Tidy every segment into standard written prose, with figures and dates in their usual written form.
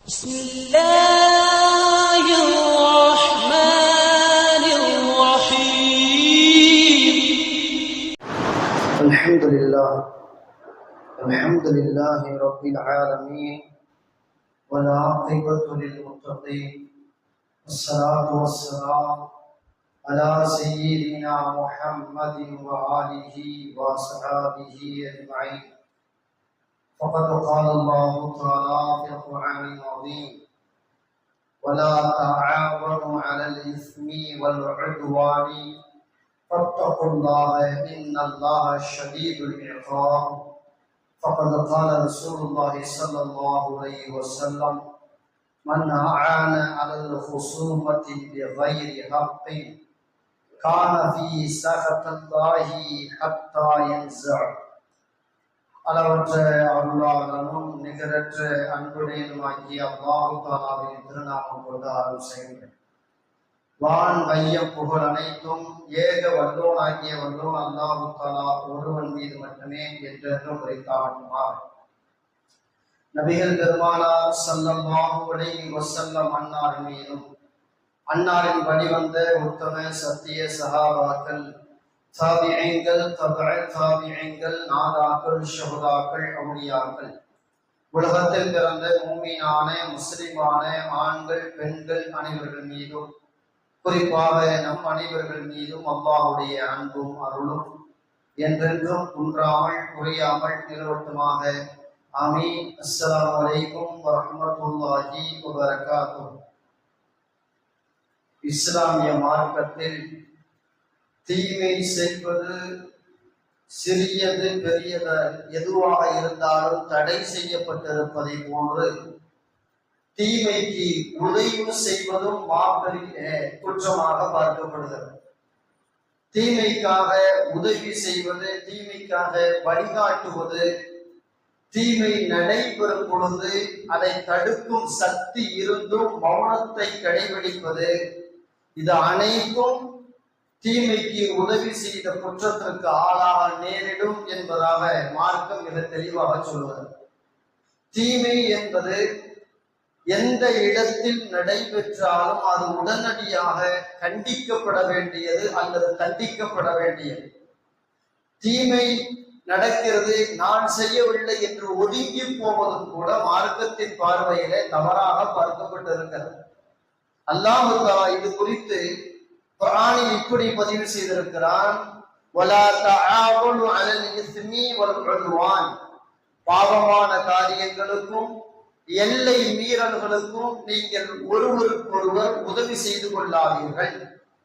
بسم الله الرحمن الرحيم الحمد لله رب العالمين والعاقبة للمتقين والصلاة والسلام على سيدنا محمد وآله وصحبه أجمعين. فقد قال الله تعالى في القرآن العظيم: ولا تعاونوا على الإثم والعدوان فاتقوا الله إن الله شديد العقاب. فقد قال رسول الله صلى الله عليه وسلم: من أعان على الخصومة بغير حق كان في سخط الله حتى ينزع. அளவற்ற அருளாளனும் நிகரற்ற அன்புடையனுமாகிய அல்லாஹ் தஆலாவின் திருநாமம் கொண்டு ஆரம்பம் செய்கிறேன். வான் வையம் புகழ் அனைத்தும் ஏக வல்லோனாகிய வல்லோன் அல்லாஹ் தஆலா ஒருவன் மீது மட்டுமே என்றென்றும் உரைத்தாகுமார். நபிகள் பெருமானார் ஸல்லல்லாஹு அலைஹி வஸல்லம் அன்னார் மீதும் அன்னாரின் வழிவந்த உத்தம சத்திய சஹாபாக்கள், தாபிஈன்கள், தாபிஈன்கள், நாதாக்கள், ஷஹதாக்கள், அவுலியாக்கள், உலகத்தில் பிறந்த மூமினான முஸ்லிமான ஆண்கள் பெண்கள் அனைவர்கள் மீதும், குறிப்பாக நம் அனைவர்கள் மீதும் அல்லாஹ்வுடைய அன்பும் அருளும் என்றென்றும் குன்றாமல் குறையாமல் நிலவட்டுமாக. ஆமீன். அஸ்ஸலாமு அலைக்கும் வரஹ்மத்துல்லாஹி வபரகாத்துஹு. இஸ்லாமிய மார்க்கத்தில் தீமை செய்வது சிறியது பெரியது எதுவாக இருந்தாலும் தடை செய்யப்பட்டிருப்பதை போன்று தீமைக்கு உதவி செய்வதும் மாபெரிய குற்றமாக பார்க்கப்படுகிறது. தீமைக்காக உதவி செய்வது, தீமைக்காக வழிகாட்டுவது, தீமை நடைபெறும் பொழுது அதை தடுக்கும் சக்தி இருந்தும் மௌனத்தை கடைபிடிப்பது, இது அனைத்தும் தீமைக்கு உதவி செய்த குற்றத்திற்கு ஆளாக நேரிடும் என்பதாக மார்க்கம் மிக தெளிவாக சொல்வது. தீமை என்பது எந்த இடத்தில் நடைபெற்றாலும் அது உடனடியாக கண்டிக்கப்பட வேண்டியது அல்லது தண்டிக்கப்பட வேண்டியது. தீமை நடக்கிறது, நான் செய்யவில்லை என்று ஒதுங்கி போவதும் கூட மார்க்கத்தின் பார்வையிலே தவறாக பார்க்கப்பட்டிருக்கிறது. அல்லாஹ் தஆலா இது குறித்து குர்ஆனில் இப்படி பதிவு செய்திருக்கிறான்: வலா தஆவனு அலல் இஸ்மி வல் உத்வான். பாவமான காரியங்களுக்கும் எல்லை மீறல்களுக்கும் நீங்கள் ஒருவருக்கொருவர் உதவி செய்து கொள்ளாதீர்கள்.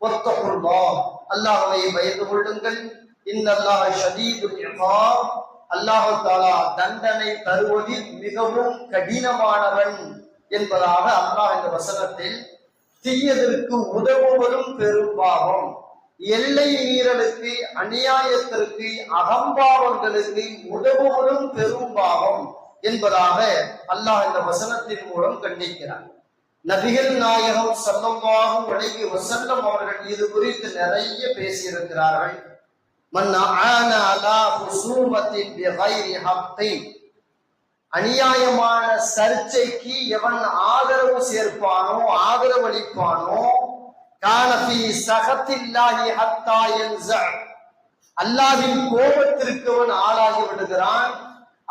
வத்தகுல்லாஹ், அல்லாஹ்வை பயந்து கொள்ளுங்கள். இன்னல்லாஹ ஷதீதுல் இகாப், அல்லாஹ் தஆலா தண்டனை தருவதில் மிகவும் கடினமானவன் என்பதாக அல்லாஹ் இந்த வசனத்தில் தீயதற்கு உதவுவதும் பெரும் பாவம், எல்லை மீறலுக்கு, அநியாயத்திற்கு, அகம்பாவங்களுக்கு உதவுவதும் பெரும் பாவம் என்பதாக அல்லாஹ் இந்த வசனத்தின் மூலம் கண்டிக்கிறார். நபிகள் நாயகம் ஸல்லல்லாஹு அலைஹி வஸல்லம் அவர்கள் இது குறித்து நிறைய பேசியிருக்கிறார்கள். மன் ஆன அலா ஹுசூமத்தின் பிகைரி ஹக்கின், அநியாயமான சர்ச்சைக்கு எவன் ஆதரவு சேர்ப்பானோ, ஆதரவு அளிப்பானோ, கான ஃபீ சகத்தில்லாஹி ஹத்தா யன்ஸா, அல்லாஹ்வின் கோபத்திற்கு அவன் ஆளாகி விடுகிறான்,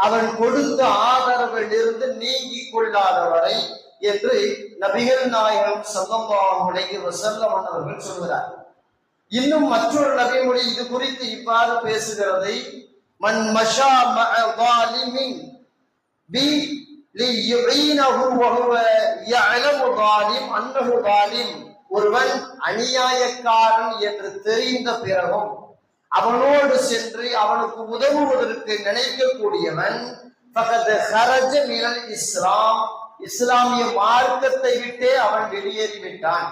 அவன் கொடுத்த ஆதரவில் இருந்து நீங்கிக் கொள்ளாத வரை என்று நபிகள் நாயகம் ஸல்லல்லாஹு அலைஹி வஸல்லம் அவர்கள் சொல்கிறார். இன்னும் மற்றொரு நபிமொழி இது குறித்து இவ்வாறு பேசுகிறது: மன் மஷா மஅ ஸாலிமின் பி லியுஈனஹு வஹுவ யஅலமு ஸாலிம் அன்னஹு ஸாலிம். ஒருவன் அநியாயக்காரன் என்று தெரிந்த பிறகும் அவனோடு சென்று அவனுக்கு உதவுவதற்கு நினைக்கக்கூடியவன் ஃபகத் ஹரஜ மினல் இஸ்லாம், இஸ்லாமிய மார்க்கத்தை விட்டே அவன் வெளியேறிவிட்டான்.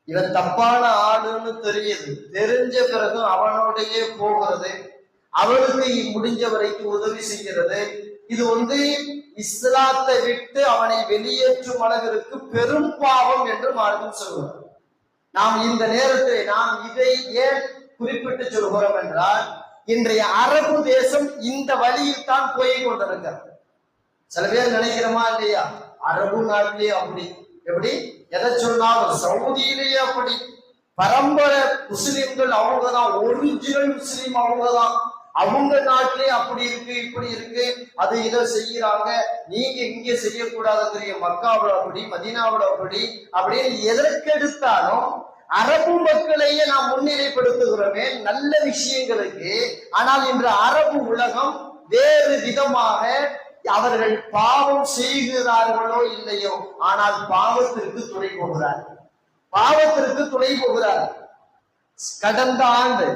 இவன் தப்பான ஆளுன்னு தெரியுது, தெரிஞ்ச பிறகு அவனோடையே போகிறது, அவனுக்கு முடிஞ்ச வரைக்கும் உதவி செய்கிறது, இது இஸ்லாத்தை விட்டு அவனை வெளியேற்றும் அளவிற்கு பெரும் பாவம் என்று மார்க்கம் சொல்கிறார். நாம் இந்த நேரத்தில் நாம் இதை ஏன் குறிப்பிட்டு சொல்கிறோம் என்றால், இன்றைய அரபு தேசம் இந்த வழியில் தான் போய் கொண்டிருக்கிறது. சில பேர் நினைக்கிறோமா இல்லையா, அரபு நாட்டிலேயே அப்படி, எப்படி எதை சொன்னாலும் சவுதியிலேயே அப்படி, பரம்பரை முஸ்லிம்கள் அவங்கதான், ஒரிஜினல் முஸ்லிம் அவங்கதான், அவங்க நாட்டிலே அப்படி இருக்கு இப்படி இருக்கு, அது இதை செய்யறாங்க, நீங்க இங்க செய்யக்கூடாதுங்கிற, மக்காவில் அப்படி மதீனாவில் அப்படி அப்படின்னு எதற்கெடுத்தாலும் அரபு மக்களையே நாம் முன்னிலைப்படுத்துகிறோமே நல்ல விஷயங்களுக்கு. ஆனால் இன்று அரபு உலகம் வேறு விதமாக, அவர்கள் பாவம் செய்கிறார்களோ இல்லையோ, ஆனால் பாவத்திற்கு துணை போகிறார்கள், பாவத்திற்கு துணை போகிறார்கள். கடந்த ஆண்டு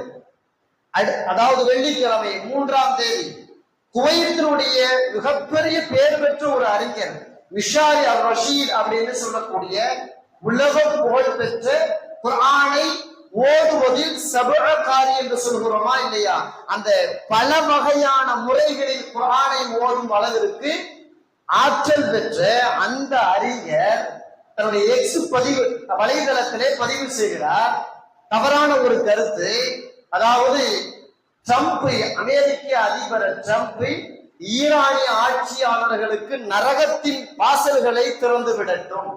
அதாவது வெள்ளிக்கிழமை 3ஆம் தேதி குவைத்தினுடைய மிகப்பெரிய பேர் பெற்ற ஒரு அறிஞர் மிஷாரி அல் ரஷீத் அப்படின்னு சொல்லக்கூடிய உலக புகழ் பெற்ற குர்ஆனை ஓதுவதில் சபஅகாரி என்று சொல்கிறோமா இல்லையா, அந்த பல வகையான முறைகளில் குர்ஆனை ஓதும் அளவிற்கு ஆற்றல் பெற்ற அந்த அறிஞர் தன்னுடைய எக்ஸ் பதிவு வலைதளத்திலே பதிவு செய்கிறார் தவறான ஒரு கருத்து. அதாவது ட்ரம்ப், அமெரிக்க அதிபர் ட்ரம்ப் ஈரானிய ஆட்சியாளர்களுக்கு நரகத்தின் வாசல்களை திறந்து விடட்டும்.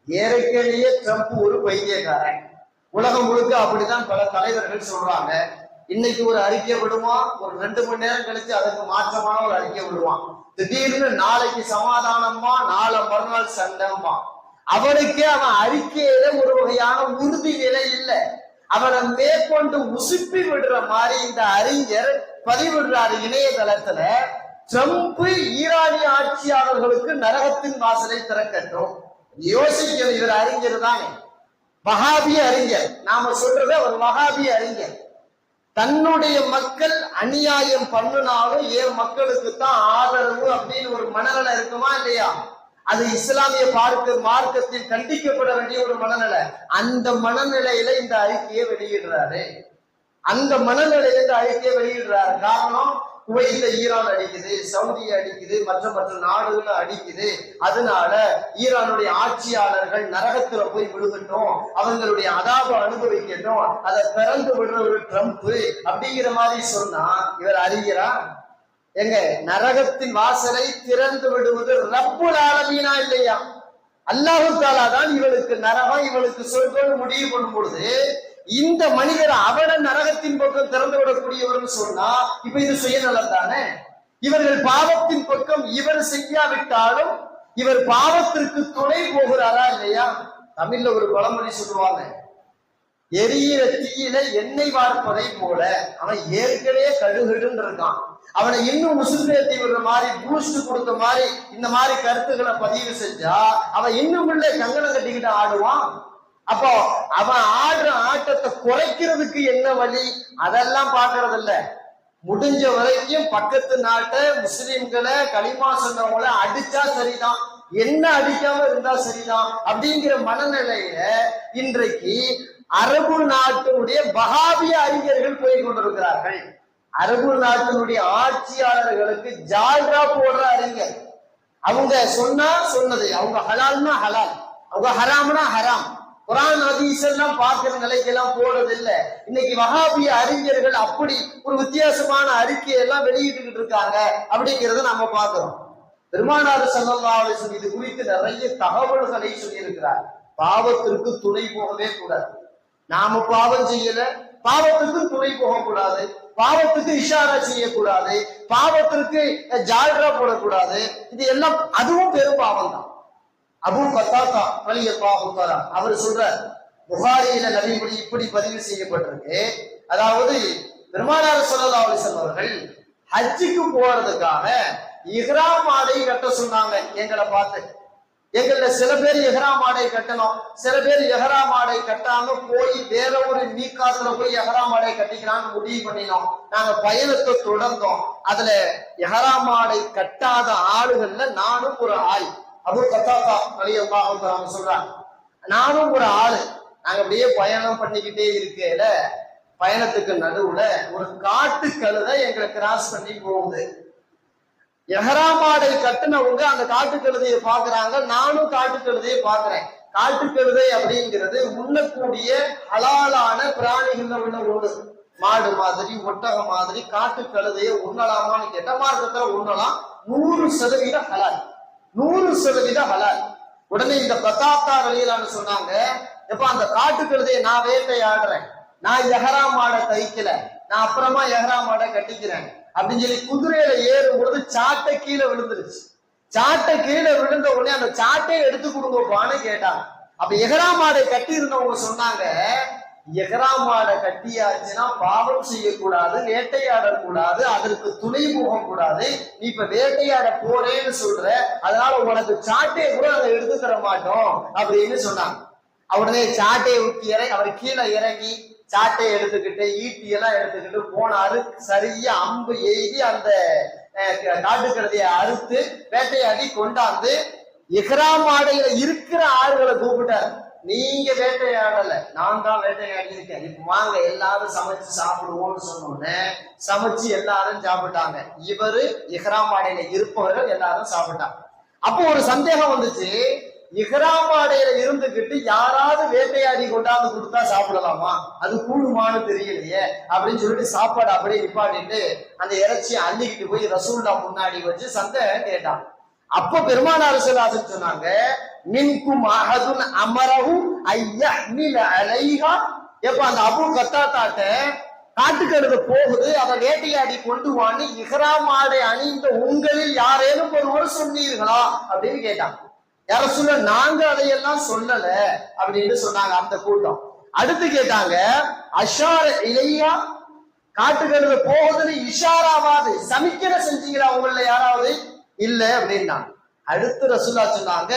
ஏற்கனவே ட்ரம்ப் ஒரு பைத்தியக்காரன், உலகம் முழுக்க அப்படிதான் பல தலைவர்கள் சொல்றாங்க. இன்னைக்கு ஒரு அறிக்கை விடுவான், ஒரு 2 மணி நேரம் கழிச்சு அதுக்கு மாற்றமான ஒரு அறிக்கை விடுவான். திடீர்னு நாளைக்கு சமாதானமா, நாளை மறுநாள் சண்டைமா. அவனுக்கே அவன் அறிக்கையில ஒரு வகையான உறுதி நிலை இல்லை. அவனை மேற்கொண்டு உசுப்பி விடுற மாதிரி இந்த அறிஞர் பதிவிடுறாரு இணையதளத்துல, ட்ரம்ப் ஈரானிய ஆட்சியாளர்களுக்கு நரகத்தின் வாசலை திறக்கட்டும். யோசிக்கணும், இவர் அறிஞர் தானே, வஹாபிய அறிஞர், நாம சொல்றது ஒரு வஹாபிய அறிஞர். தன்னுடைய மக்கள் அநியாயம் பண்ணினாலும் என் மக்களுக்கு தான் ஆதரவு அப்படின்னு ஒரு மனநல இருக்குமா இல்லையா? அது இஸ்லாமிய மார்க்கத்தில் கண்டிக்கப்பட வேண்டிய ஒரு மனநிலை. அந்த மனநிலையில இந்த அறிக்கையை வெளியிடுறாரு, அந்த மனநிலையில இந்த அறிக்கையை வெளியிடுறாரு. காரணம், குவைத்ல ஈரான் அடிக்குது, சவுதியை அடிக்குது, மற்ற நாடுகளை அடிக்குது. அதனால ஈரானுடைய ஆட்சியாளர்கள் நரகத்துல போய் விழுகட்டும், அவங்களுடைய அதாப அனுபவிக்கட்டும், அதை திறந்து விடுற ஒரு ட்ரம்ப் அப்படிங்கிற மாதிரி சொன்னா இவர் அறிகிறா? எங்க நரகத்தின் வாசலை திறந்து விடுவது ரப்புல் ஆலமீனா இல்லையா? அல்லாஹு தஆலா தான் இவளுக்கு நரகம், இவளுக்கு சொர்க்கம் முடிவு பண்ணும் பொழுது இந்த மனிதர் அவன நரகத்தின் பக்கம் திறந்து விடக்கூடியவர்னு சொன்னா இப்ப இது சுயநலம் தானே? இவர்கள் பாவத்தின் பக்கம் இவர் செய்யாவிட்டாலும் இவர் பாவத்திற்கு துணை போகிறாரா இல்லையா? தமிழ்ல ஒரு பழமொழி சொல்லுவாங்க, எரியிற தீயில எண்ணெய் வார்ப்பதை போல. அவன் ஏற்கனவே கடுகடுன்னு இருக்கான், அவனை இன்னும் உசுப்பேத்தி விடுற மாதிரி, பூஸ்ட் கொடுத்த மாதிரி இந்த மாதிரி கருத்துக்களை பதிவு செஞ்சா அவன் இன்னும் உள்ள கங்கணம் கட்டிக்கிட்டு ஆடுவான். அப்போ அவன் ஆடுற ஆட்டத்தை குறைக்கிறதுக்கு என்ன வழி, அதெல்லாம் பாக்குறது இல்ல. முடிஞ்ச வரைக்கும் பக்கத்து நாட்டை முஸ்லிம்களை களிமா சொன்னவங்களை அடிச்சா சரிதான், என்ன அடிக்காம இருந்தா சரிதான் அப்படிங்கிற மனநிலையில இன்றைக்கு அரபு நாட்டினுடைய வஹாபிய அறிஞர்கள் போய் கொண்டிருக்கிறார்கள். அரபு நாட்டினுடைய ஆட்சியாளர்களுக்கு ஜால்ரா போடுற அறிஞர். அவங்க சொன்னா சொன்னது, அவங்க ஹலால்னா ஹலால், அவங்க ஹராம்னா ஹராம், குர்ஆன் ஹதீஸ் எல்லாம் பார்க்கிற நிலைக்கு எல்லாம் போறது இல்ல. இன்னைக்கு வஹாபிய அறிஞர்கள் அப்படி ஒரு வித்தியாசமான அறிக்கையை எல்லாம் வெளியிட்டு இருக்காங்க அப்படிங்கறத நம்ம பார்க்கிறோம். பெருமானார் ஸல்லல்லாஹு அலைஹி வஸல்லம் இது குறித்து நிறைய தகவல்களை சொல்லி இருக்கிறார். பாவத்திற்கு துணை போகவே கூடாது. நாம பாவம் செய்யல, பாவத்துக்கு துணை போகக்கூடாது, பாவத்துக்கு இஷாரா செய்யக்கூடாது, பாவத்திற்கு ஜால்ரா போடக்கூடாது. இது எல்லாம் அதுவும் பெரும் பாவம் தான். அபூ கத்தாதா ரலியல்லாஹு தஆலா அவர் சொல்றார், புகாரியில நபிமொழி இப்படி பதிவு செய்யப்பட்டிருக்கு. அதாவது பெருமானார் ஸல்லல்லாஹு அலைஹி வஸல்லம் அவர்கள் ஹஜ்ஜுக்கு போறதுக்காக இஹ்ராம் ஆடை கட்ட சொன்னாங்க. எங்களை பார்த்து எங்கள சில பேர் இஹ்ராம் ஆடை கட்டணும், சில பேர் இஹ்ராம் ஆடை கட்டாம போய் வேற ஒரு மீகாத்துல போய் இஹ்ராம் ஆடை கட்டிக்கலாம்னு முடிவு பண்ணினோம். நாங்க பயணத்தை தொடர்ந்தோம். அதுல இஹ்ராம் ஆடை கட்டாத ஆளுகள்ல நானும் ஒரு ஆள். அபூ கத்தாதா ரலியல்லாஹு தஆலா சொல்றாங்க, நானும் ஒரு ஆளு. நாங்க அப்படியே பயணம் பண்ணிக்கிட்டே இருக்கையில பயணத்துக்கு நடுவுல ஒரு காட்டு கழுதை எங்களை கிராஸ் பண்ணி போகுது. இஹ்ராம் ஆடை கட்டுனவங்க அந்த காட்டு கழுதையை பாக்குறாங்க, நானும் காட்டு கழுதையை பாக்குறேன். காட்டு கழுதை அப்படிங்கிறது உண்ணக்கூடிய ஹலாலான பிராணிகள்ல உள்ள ஒண்ணு. மாடு மாதிரி ஒட்டகம் மாதிரி காட்டு கழுதையை உண்ணலாமான்னு கேட்ட மார்க்கத்துல உண்ணலாம், 100% ஹலால், 100% ஹலால். உடனே இந்த பத்தாத்தா வழியிலான்னு சொன்னாங்க, எப்ப அந்த காட்டு கழுதையை நான் வேட்டையாடுறேன், நான் எஹராம் ஆடை தைக்கல, நான் அப்புறமா எஹராம் ஆடை கட்டிக்கிறேன் அப்படின்னு சொல்லி குதிரையில ஏறும் பொழுது சாட்டை கீழே விழுந்துருச்சு. சாட்டை கீழே விழுந்த உடனே அந்த சாட்டையை எடுத்து கொடுங்கப்பான்னு கேட்டாங்க. அப்ப எஹராம் ஆடை கட்டி இருந்தவங்க சொன்னாங்க, எஹராம் ஆடை கட்டியாச்சுன்னா பாவம் செய்யக்கூடாது, வேட்டையாடக்கூடாது, அதற்கு துணை போகக்கூடாது. நீ இப்ப வேட்டையாட போறேன்னு சொல்ற, அதனால உனக்கு சாட்டையை கூட அதை எடுத்து தர மாட்டோம் அப்படின்னு சொன்னாங்க. உடனே சாட்டையை ஊற்றி அவர் கீழே இறங்கி சாட்டையை எடுத்துக்கிட்டு ஈட்டி எல்லாம் எடுத்துக்கிட்டு போனாரு. சரியா அம்பு எய்தி அந்த காட்டுக்கழுதையை அறுத்து வேட்டையாடி கொண்டாந்து இஹ்ராம் ஆடையில இருக்கிற ஆளுகளை கூப்பிட்டாரு. நீங்க வேட்டையாடல, நான் தான் வேட்டையாடி இருக்கேன், இப்ப வாங்க எல்லாரும் சமைச்சு சாப்பிடுவோம்னு சொன்னோன்னே சமைச்சு எல்லாரும் சாப்பிட்டாங்க. இவரு இஹ்ராம் ஆடையில இருப்பவர்கள் எல்லாரும் சாப்பிட்டாங்க. அப்போ ஒரு சந்தேகம் வந்துச்சு, இஹ்ராம் ஆடையில இருந்துகிட்டு யாராவது வேட்டையாடி கொண்டாந்து கொடுத்தா சாப்பிடலாமா, அது கூடுமான்னு தெரியலையே அப்படின்னு சொல்லிட்டு சாப்பாடு அப்படியே நிப்பாட்டிட்டு அந்த இறைச்சியை அள்ளிக்கிட்டு போய் ரசூல்லா முன்னாடி வச்சு சந்தேகம் கேட்டான். அப்ப பெருமானார் ஸல்லல்லாஹு சொன்னாங்க, மின்கும் அஹதுன் அமரஹு ஐயஹ்மில அலைஹா. எப்ப அந்த அபூ கத்தாத்தாட்ட காட்டுக்கழுதை போகுது, அதை வேட்டையாடி கொண்டு வான்னு இஹ்ராம் ஆடை அணிந்த உங்களில் யாரேனும் ஒருவர் சொன்னீர்களா அப்படின்னு கேட்டாங்க. யார சொல்ல, நாங்க அதையெல்லாம் சொல்லல அப்படின்னு சொன்னாங்க அந்த கூட்டம். அடுத்து கேட்டாங்க, அஷார இலையா, காட்டுக்கழுதை போகுதுன்னு இஷாராவாது சமிக்கன செஞ்சீங்களா உங்கள யாராவது? இல்ல அப்படின்னா. அடுத்து ரசூலுல்லாஹ் சொன்னாங்க,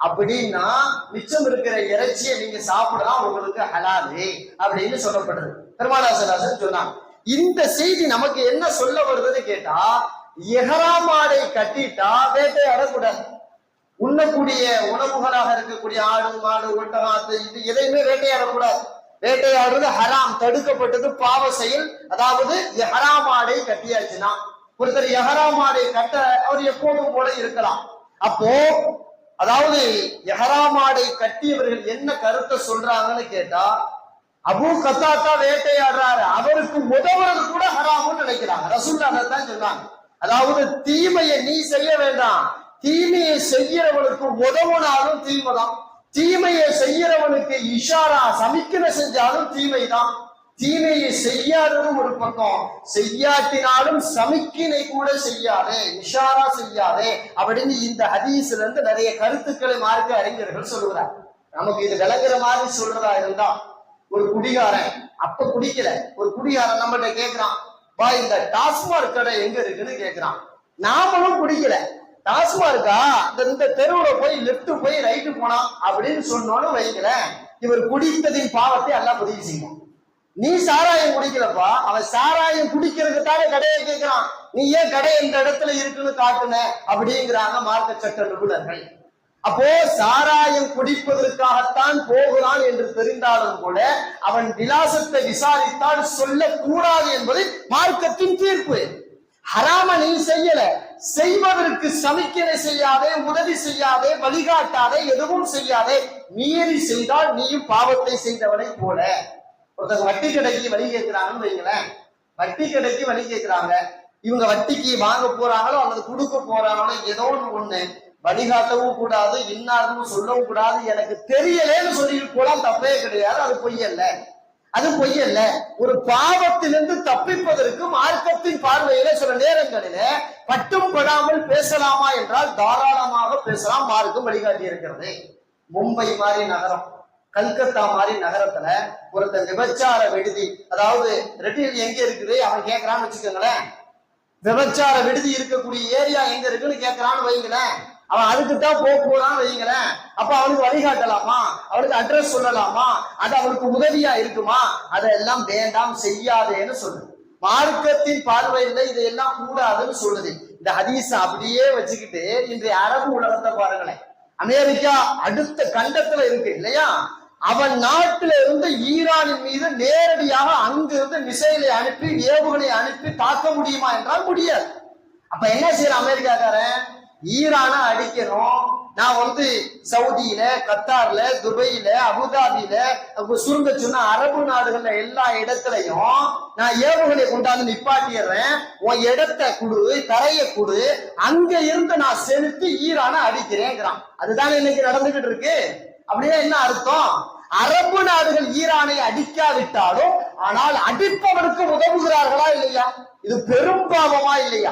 அப்படின்னா மிச்சம் இருக்கிற இறைச்சியை நீங்க சாப்பிடலாம், உங்களுக்கு ஹலாலு அப்படின்னு சொல்லப்படுறது. பெருமானார் ஸல்லல்லாஹு அலைஹி வஸல்லம் சொன்னாங்க. இந்த செய்தி நமக்கு என்ன சொல்ல வருதுன்னு கேட்டா, இஹ்ராம் ஆடை கட்டிட்டா வேட்டையாடக்கூடாது. உண்ணக்கூடிய உணவுகளாக இருக்கக்கூடிய ஆடு மாடு ஒட்டகாத்து இது எதையுமே வேட்டையாடக்கூடாது. வேட்டையாடுறது ஹராம், தடுக்கப்பட்டது, பாவ செயல். அதாவது இஹ்ராம் ஆடை கட்டியாச்சுன்னா ஒருத்தர் இஹ்ராம் ஆடை கட்ட அவர் எப்போதும் போல இருக்கலாம். அப்போ அதாவது இஹ்ராம் ஆடை கட்டியவர்கள் என்ன கருத்தை சொல்றாங்கன்னு கேட்டா, அபூ கத்தாத்தா வேட்டையாடுறாரு, அவருக்கு உதவுறது கூட ஹராம்னு நினைக்கிறாங்க. ரசூலுல்லாஹ் தான் சொன்னாங்க, அதாவது தீமையை நீ செய்ய வேண்டாம், தீமையை செய்யறவனுக்கு உதவுனாலும் தீமைதான், தீமையை செய்யறவனுக்கு இஷாரா சமிக்கனை செஞ்சாலும் தீமைதான். தீமையை செய்யாததும் ஒரு பக்கம், செய்யாட்டினாலும் சமிக்கினை கூட செய்யாதே, இஷாரா செய்யாதே அப்படின்னு இந்த ஹதீஸ்ல இருந்து நிறைய கருத்துக்களை மார்க்க அறிஞர்கள் சொல்லுகிறார். நமக்கு இது விளங்குற மாதிரி சொல்றதா இருந்தா, ஒரு குடிகாரன் அப்ப குடிக்கல, ஒரு குடிகாரன் நம்மகிட்ட கேட்கிறான், பா இந்த டாஸ்மாக் கடை எங்க இருக்குன்னு கேட்கிறான். நாமளும் குடிக்கல, டாஸ்மார்க்கா இந்த தெருவுல போய் லெப்ட் போய் ரைட்டு போனா அப்படின்னு சொன்னோன்னு வைக்கல, இவர் குடித்ததின் பாவத்தை எல்லாம் பதிவு செய்யும். நீ சாராயம் குடிக்கலப்பா, அவன் சாராயம் குடிக்கிறதுக்காக கடையை கேட்கிறான், நீ ஏன் கடை இந்த இடத்துல இருக்குன்னு காட்டுன அப்படிங்கிறாங்க மார்க்க சட்ட நிபுணர்கள். அப்போ சாராயம் குடிப்பதற்காகத்தான் போகிறான் என்று தெரிந்தாலும் கூட அவன் விலாசத்தை விசாரித்தால் சொல்லக்கூடாது என்பது மார்க்கத்தின் தீர்ப்பு. ஹராம நீ செய்யல, செய்வதற்கு சமிக்கனை செய்யாதே, உதவி செய்யாதே, வழிகாட்டாதே, எதுவும் செய்யாதே, மீறி செய்தால் நீயும் பாவத்தை செய்தவனை போல. ஒருத்தங்க வட்டி கடைக்கு வழி கேட்கிறாங்கன்னு வைங்களேன், வட்டி கடைக்கு வழி கேட்கிறாங்க, இவங்க வட்டிக்கு வாங்க போறாங்களோ அல்லது கொடுக்க போறாங்களோ ஏதோ ஒண்ணு, வழிகாட்டவும் கூடாது, இன்னாருன்னு சொல்லவும் கூடாது, எனக்கு தெரியலேன்னு சொல்லிட்டு போலாம், தப்பே கிடையாது, அது பொய்யல்ல, அது பொய்யல்ல. ஒரு பாவத்திலிருந்து தப்பிப்பதற்கு மார்க்கத்தின் பார்வையில சில நேரங்களில பட்டும் படாமல் பேசலாமா என்றால் தாராளமாக பேசலாம், மார்க்கம் வழிகாட்டி இருக்கிறது. மும்பை மாதிரி நகரம், கல்கத்தா மாதிரி நகரத்துல ஒருத்தர் விபச்சார விடுதி, அதாவது ரெட்டில் எங்க இருக்குது அவன் கேட்கறான்னு வச்சுக்கோங்களேன், விபச்சார விடுதி இருக்கக்கூடிய ஏரியா எங்க இருக்குன்னு கேட்கறான்னு வைங்களேன், அவன் அதுக்குத்தான் போறான்னு வைங்களேன், அப்ப அவனுக்கு வழிகாட்டலாமா, அவனுக்கு அட்ரஸ் சொல்லலாமா, அது அவனுக்கு உதவியா இருக்குமா, அதெல்லாம் வேண்டாம் செய்யாதேன்னு சொல்லுது. மார்க்கத்தின் பார்வையில இதையெல்லாம் கூடாதுன்னு சொல்லுது. இந்த ஹதீஸ அப்படியே வச்சுக்கிட்டு இன்றைய அரபு உலகத்தை பாருங்களேன், அமெரிக்கா அடுத்த கண்டத்துல இருக்கு இல்லையா, அவன் நாட்டில இருந்து ஈரானின் மீது நேரடியாக அங்கிருந்து மிசைலை அனுப்பி ஏவுகணை அனுப்பி தாக்க முடியுமா என்றால் முடியாது. அப்ப என்ன செய்யற அமெரிக்காக்காரன், ஈரானை அடிக்கணும், நான் வந்து சவுதியில, கத்தார்ல, துபையில, அபுதாபியில, சுருங்க சொன்ன அரபு நாடுகள்ல எல்லா இடத்துலயும் நான் ஏவுகளை கொண்டாந்து நிப்பாட்டிடுறேன், உன் இடத்தை குடு, தரைய குடு, அங்க இருந்து நான் செலுத்தி ஈரான அடிக்கிறேங்கிறான். அதுதான் இன்னைக்கு நடந்துகிட்டு இருக்கு. அப்படின்னா என்ன அர்த்தம்? அரபு நாடுகள் ஈரானை அடிக்காவிட்டாலும் ஆனால் அடிப்பவனுக்கு உதவுகிறார்களா இல்லையா? இது பெரும் பாவமா இல்லையா?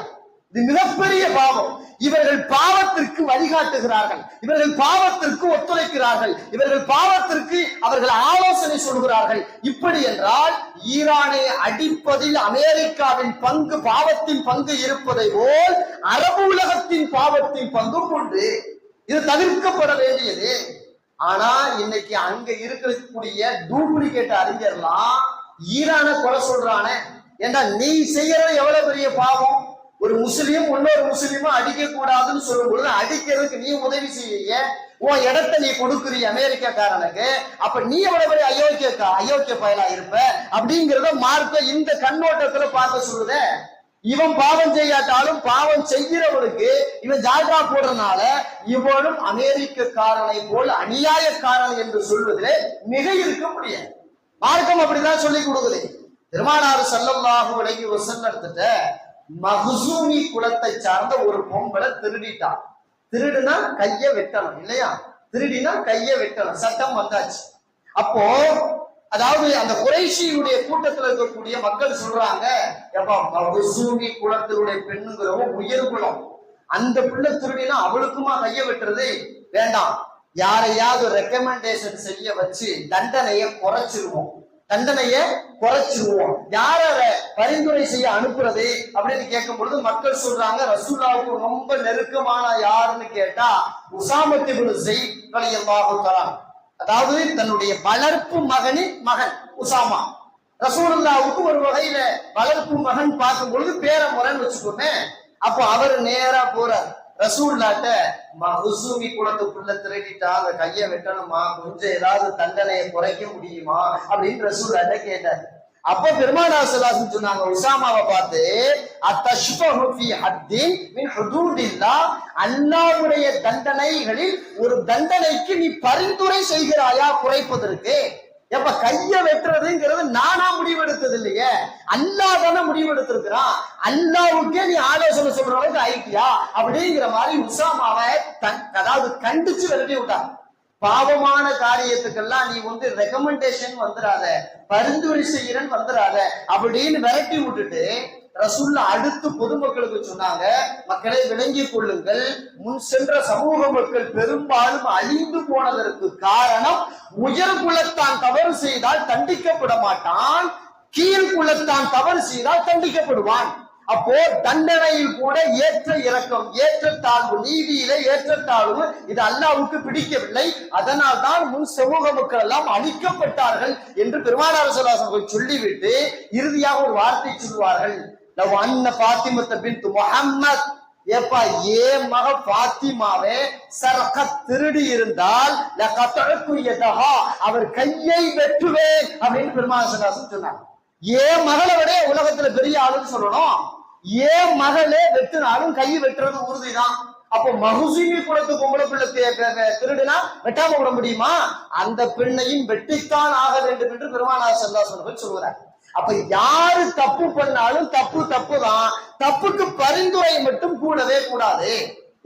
இது மிகப்பெரிய பாவம். இவர்கள் பாவத்திற்கு வழிகாட்டுகிறார்கள், இவர்கள் பாவத்திற்கு ஒத்துழைக்கிறார்கள், இவர்கள் பாவத்திற்கு அவர்கள் ஆலோசனை சொல்கிறார்கள். இப்படி என்றால் ஈரானை அடிப்பதில் அமெரிக்காவின் பங்கு, பாவத்தின் பங்கு இருப்பதை போல் அரபு உலகத்தின் பாவத்தின் பங்கும் உண்டு. இது தவிர்க்கப்பட வேண்டியது. ஆனா இன்னைக்கு அங்க இருக்கக்கூடிய டூப்ளிகேட் அறிஞர்லாம் ஈரான கொலை சொல்றானே. ஏண்டா நீ செய்யறது எவ்வளவு பெரிய பாவம்? ஒரு முஸ்லீம் இன்னொரு முஸ்லீமும் அடிக்க கூடாதுன்னு சொல்லும் பொழுது அடிக்கிறதுக்கு நீ உதவி செய்ய, உன் இடத்தை நீ கொடுக்குறீ அமெரிக்காக்காரனுக்கு, அப்ப நீ எவ்வளவு பெரிய அயோக்கிய பயலா இருப்ப அப்படிங்கிறத மார்க்க இந்த கண்ணோட்டத்துல பார்க்க சொல்லுத. இவன் பாவம் செய்யாட்டாலும் பாவம் செய்கிறவனுக்கு இவன் ஜால்ரா போடுறதுனால இவனும் அமெரிக்கக்காரனை போல் அநியாயக்காரன் என்று சொல்வதிலே மிக இருக்க முடியாது. மார்க்கம் அப்படிதான் சொல்லி கொடுக்குது. பெருமானார் ஸல்லல்லாஹு அலைஹி வஸல்லம் எடுத்துட்ட மஹ்சூமி குலத்தை சார்ந்த ஒரு பொம்பளை திருடிட்டான். திருடுனா கைய வெட்டணும் இல்லையா? திருடினா கைய வெட்டணும், சட்டம் வந்தாச்சு. அப்போ அதாவது அந்த குறைஷியுடைய கூட்டத்தில் இருக்கக்கூடிய மக்கள் சொல்றாங்க, மஹ்சூமி குலத்தினுடைய பெண்ணுங்கிறவங்க உயர் குலம், அந்த பிள்ளை திருடினா அவளுக்குமா கைய வெட்டுறது? வேண்டாம், யாரையாவது ரெக்கமெண்டேஷன் செய்ய வச்சு தண்டனையை குறைச்சிருவோம். யார பரிந்துரை செய்ய அனுப்புறது அப்படின்னு கேட்கும் பொழுது மக்கள் சொல்றாங்க, ரசூலுல்லாஹ்வுக்கு ரொம்ப நெருக்கமான யாருன்னு கேட்டா உசாமத் இப்னு ஸைத் ரலியல்லாஹு தஆலா, அதாவது தன்னுடைய வளர்ப்பு மகனின் மகன் உசாமா. ரசூலுல்லாஹ்வுக்கு ஒரு வகையில வளர்ப்பு மகன் பார்க்கும் பொழுது பேர முறைன்னு வச்சுக்கோமே. அப்போ அவர் நேரா போறார் ரசூலுல்லாஹ்ட்ட, மஹ்சூமி குலத்துக்குள்ள திருடிட்டா அந்த கையை வெட்டணுமா, கொஞ்சம் ஏதாவது தண்டனையை குறைக்க முடியுமா அப்படின்னு ரசூலுல்லாஹ்ட்ட கேட்டார். அப்ப பெருமானார் ஸல்லல்லாஹு அலைஹி வஸல்லம் சொன்னாங்க உசாமாவை பார்த்து, அத்தஷ்பஹு ஃபீ ஹத்தின் மின் ஹுதூதில்லாஹ், அல்லாஹ்வுடைய தண்டனைகளில் ஒரு தண்டனைக்கு நீ பரிந்துரை செய்கிறாயா குறைப்பதற்கு? எப்ப கைய வெட்டுறதுங்கிறது நானா முடிவெடுத்தது இல்லையே, அல்லாஹ் தானே முடிவெடுத்திருக்கிறான். அல்லாஹ்வுக்கே நீ ஆலோசனை சொல்ற அளவுக்கு ஆயிட்டியா அப்படிங்கிற மாதிரி உசாமாவை அதாவது கண்டிச்சு விரட்டி விட்டான். பாவமான காரியத்துக்கெல்லாம் நீ வந்து ரெக்கமெண்டேஷன் வந்துடாத, பரிந்துரை செய்யறன்னு வந்துடாத அப்படின்னு விரட்டி விட்டுட்டு ரசூல்லா அடுத்து பொதுமக்களுக்கு சொன்னாங்க, மக்களை விளங்கிக் கொள்ளுங்கள், முன் சென்ற சமூக மக்கள் பெரும்பாலும் அழிந்து போனதற்கு காரணம் உயர் குலத்தான் தவறு செய்தால் தண்டிக்கப்பட மாட்டான், கீழ் குலத்தான் தவறு செய்தால் தண்டிக்கப்படுவான். அப்போ தண்டனையில் கூட ஏற்ற இறக்கம், ஏற்றத்தாழ்வு, நீதியில ஏற்றத்தாழ்வு இது அல்லாஹ்வுக்கு பிடிக்கவில்லை. அதனால் தான் முன் சமூக மக்கள் எல்லாம் அழிக்கப்பட்டார்கள் என்று பெருமானார் ஸல்லல்லாஹு அலைஹி வஸல்லம் சொல்லிவிட்டு இறுதியாக ஒரு வார்த்தை சொல்வார்கள், லவ் அன்ன ஃபாத்திமத்த பின்த் முஹம்மத், ஏப்பா ஏ மக ஃபாத்திமாவே சரகத் திருடி இருந்தால் லகதஅகு யதஹா, அவர் கையை வெட்டுவேன் அப்படின்னு பெருமானார் ஸல்லல்லாஹு அலைஹி வஸல்லம் சொன்னாங்க. ஏ மகளை விட உலகத்துல பெரிய ஆளுன்னு சொல்லணும், ஏன் மகளே வெட்டினாலும் கை வெட்டுறது உறுதிதான். அப்போ மஹ்சூமி குலத்து பொம்பளை பிள்ளை திருடுனா வெட்டாம விட முடியுமா? அந்த பெண்ணையும் வெட்டித்தான் ஆக வேண்டும் என்று பெருமானார் ஸல்லல்லாஹு அலைஹி வஸல்லம் சொல்கிறார். அப்ப யாரு தப்பு பண்ணாலும் தப்பு தான், தப்புக்கு பரிந்துரை மட்டும் கூடவே கூடாது.